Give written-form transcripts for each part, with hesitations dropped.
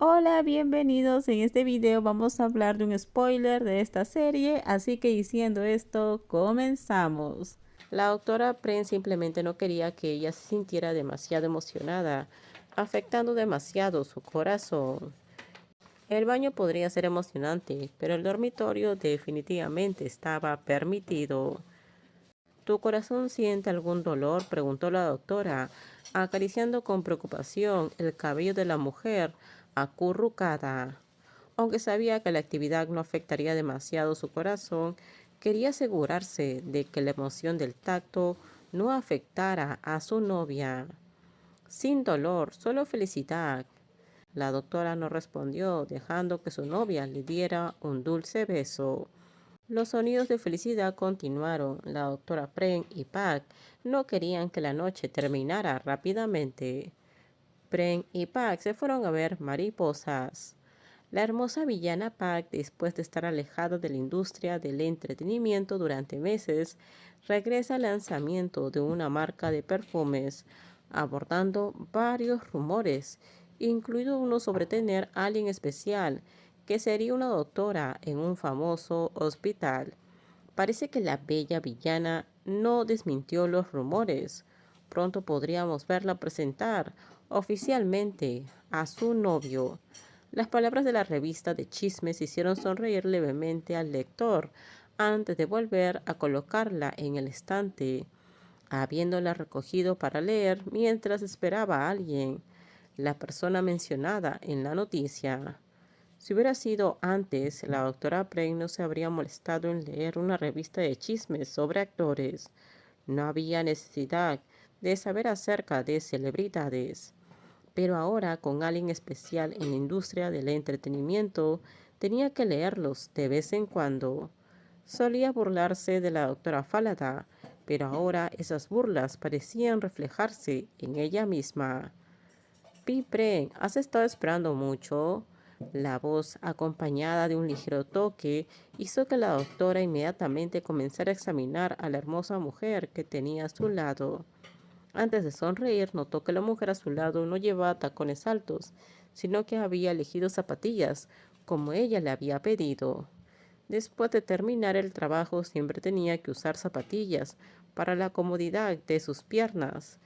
Hola, bienvenidos. En este video vamos a hablar de un spoiler de esta serie, así que diciendo esto, comenzamos. La doctora Pren simplemente no quería que ella se sintiera demasiado emocionada, afectando demasiado su corazón. El baño podría ser emocionante, pero el dormitorio definitivamente estaba permitido. ¿Tu corazón siente algún dolor?, preguntó la doctora, acariciando con preocupación el cabello de la mujer acurrucada. Aunque sabía que la actividad no afectaría demasiado su corazón, quería asegurarse de que la emoción del tacto no afectara a su novia. Sin dolor, solo felicidad. La doctora no respondió, dejando que su novia le diera un dulce beso. Los sonidos de felicidad continuaron. La doctora Pren y Pak no querían que la noche terminara rápidamente. Pren y Pak se fueron a ver mariposas. La hermosa villana Pak, después de estar alejada de la industria del entretenimiento durante meses, regresa al lanzamiento de una marca de perfumes, abordando varios rumores, incluido uno sobre tener a alguien especial, que sería una doctora en un famoso hospital. Parece que la bella villana no desmintió los rumores. Pronto podríamos verla presentar oficialmente a su novio. Las palabras de la revista de chismes hicieron sonreír levemente al lector antes de volver a colocarla en el estante, habiéndola recogido para leer mientras esperaba a alguien, la persona mencionada en la noticia. Si hubiera sido antes, la doctora Pren no se habría molestado en leer una revista de chismes sobre actores. No había necesidad de saber acerca de celebridades. Pero ahora, con alguien especial en la industria del entretenimiento, tenía que leerlos de vez en cuando. Solía burlarse de la doctora Falada, pero ahora esas burlas parecían reflejarse en ella misma. Pipre, ¿has estado esperando mucho? La voz, acompañada de un ligero toque, hizo que la doctora inmediatamente comenzara a examinar a la hermosa mujer que tenía a su lado. Antes de sonreír, notó que la mujer a su lado no llevaba tacones altos, sino que había elegido zapatillas, como ella le había pedido. Después de terminar el trabajo, siempre tenía que usar zapatillas para la comodidad de sus piernas,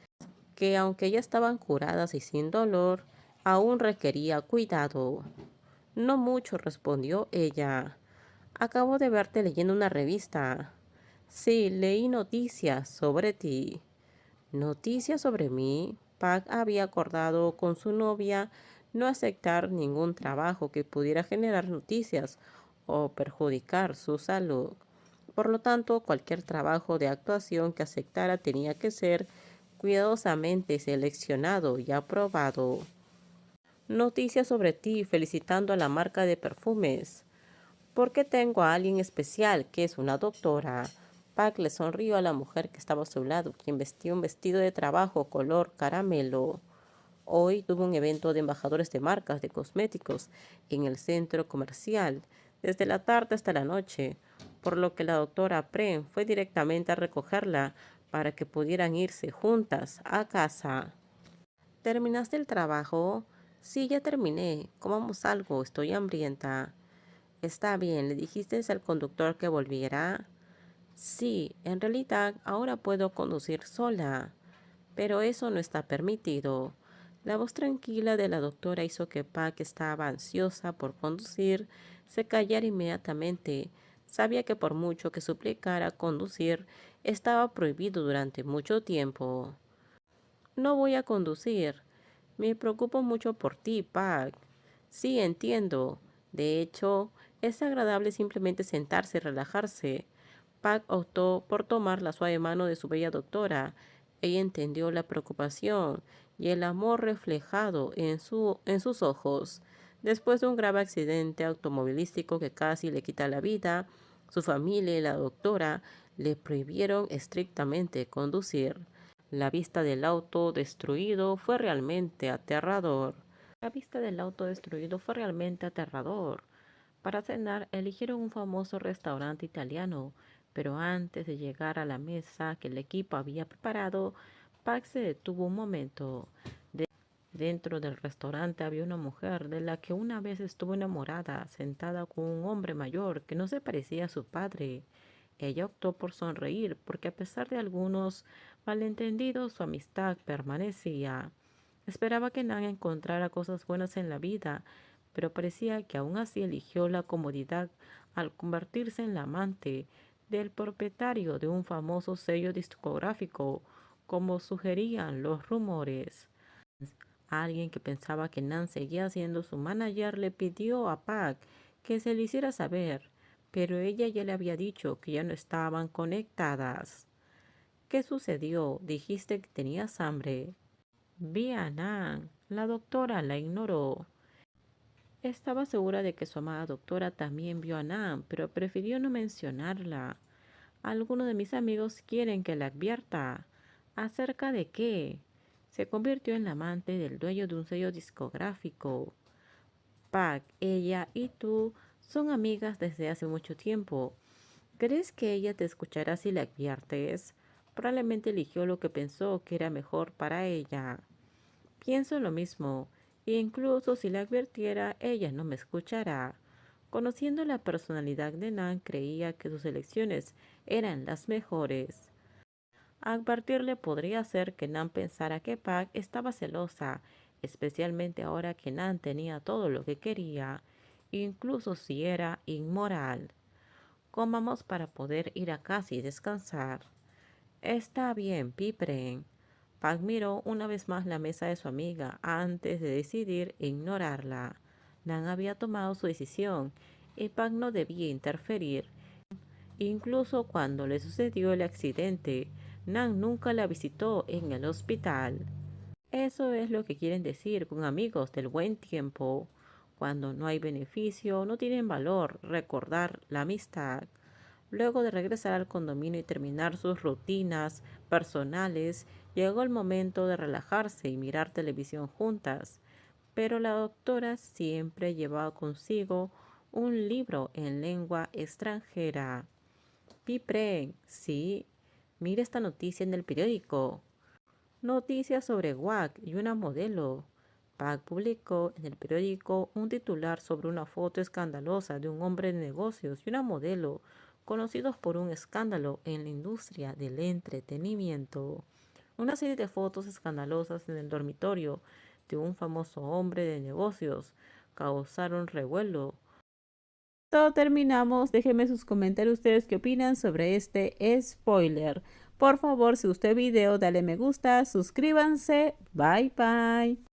que aunque ya estaban curadas y sin dolor, aún requería cuidado. No mucho, respondió ella. Acabo de verte leyendo una revista. Sí, leí noticias sobre ti. ¿Noticias sobre mí? Pac había acordado con su novia no aceptar ningún trabajo que pudiera generar noticias o perjudicar su salud. Por lo tanto, cualquier trabajo de actuación que aceptara tenía que ser cuidadosamente seleccionado y aprobado. Noticias sobre ti, felicitando a la marca de perfumes. Porque tengo a alguien especial que es una doctora. Pac le sonrió a la mujer que estaba a su lado, quien vestía un vestido de trabajo color caramelo. Hoy tuvo un evento de embajadores de marcas de cosméticos en el centro comercial, desde la tarde hasta la noche, por lo que la doctora Pren fue directamente a recogerla para que pudieran irse juntas a casa. ¿Terminaste el trabajo? Sí, ya terminé. Comamos algo, estoy hambrienta. Está bien, ¿le dijiste al conductor que volviera? Sí, en realidad ahora puedo conducir sola, pero eso no está permitido. La voz tranquila de la doctora hizo que Pac, que estaba ansiosa por conducir, se callara inmediatamente. Sabía que por mucho que suplicara conducir, estaba prohibido durante mucho tiempo. No voy a conducir. Me preocupo mucho por ti, Pac. Sí, entiendo. De hecho, es agradable simplemente sentarse y relajarse. Pac optó por tomar la suave mano de su bella doctora. Ella entendió la preocupación y el amor reflejado en sus ojos. Después de un grave accidente automovilístico que casi le quita la vida, su familia y la doctora le prohibieron estrictamente conducir. La vista del auto destruido fue realmente aterrador. La vista del auto destruido fue realmente aterrador. Para cenar eligieron un famoso restaurante italiano, pero antes de llegar a la mesa que el equipo había preparado, Pac se detuvo un momento. Dentro del restaurante había una mujer de la que una vez estuvo enamorada, sentada con un hombre mayor que no se parecía a su padre. Ella optó por sonreír porque a pesar de algunos malentendidos su amistad permanecía. Esperaba que Nan encontrara cosas buenas en la vida, pero parecía que aún así eligió la comodidad al convertirse en la amante del propietario de un famoso sello discográfico, como sugerían los rumores. Alguien que pensaba que Nan seguía siendo su manager le pidió a Pac que se le hiciera saber, pero ella ya le había dicho que ya no estaban conectadas. ¿Qué sucedió? Dijiste que tenías hambre. Vi a Nan. La doctora la ignoró. Estaba segura de que su amada doctora también vio a Nan, pero prefirió no mencionarla. Algunos de mis amigos quieren que la advierta. ¿Acerca de qué? Se convirtió en la amante del dueño de un sello discográfico. Pac, ella y tú son amigas desde hace mucho tiempo. ¿Crees que ella te escuchará si la adviertes? Probablemente eligió lo que pensó que era mejor para ella. Pienso lo mismo, e incluso si la advirtiera, ella no me escuchará. Conociendo la personalidad de Nan, creía que sus elecciones eran las mejores. Advertirle podría hacer que Nan pensara que Pac estaba celosa, especialmente ahora que Nan tenía todo lo que quería, incluso si era inmoral. Comamos para poder ir a casa y descansar. Está bien, Pipren. Pac miró una vez más la mesa de su amiga antes de decidir ignorarla. Nan había tomado su decisión y Pac no debía interferir. Incluso cuando le sucedió el accidente, Nan nunca la visitó en el hospital. Eso es lo que quieren decir con amigos del buen tiempo. Cuando no hay beneficio, no tienen valor recordar la amistad. Luego de regresar al condominio y terminar sus rutinas personales, llegó el momento de relajarse y mirar televisión juntas. Pero la doctora siempre llevaba consigo un libro en lengua extranjera. Pipren, sí, mira esta noticia en el periódico. Noticias sobre WAC y una modelo. Pac publicó en el periódico un titular sobre una foto escandalosa de un hombre de negocios y una modelo conocidos por un escándalo en la industria del entretenimiento. Una serie de fotos escandalosas en el dormitorio de un famoso hombre de negocios causaron revuelo. Todo terminamos. Déjenme sus comentarios ustedes qué opinan sobre este spoiler. Por favor, si gustó el video, dale me gusta, suscríbanse. Bye bye.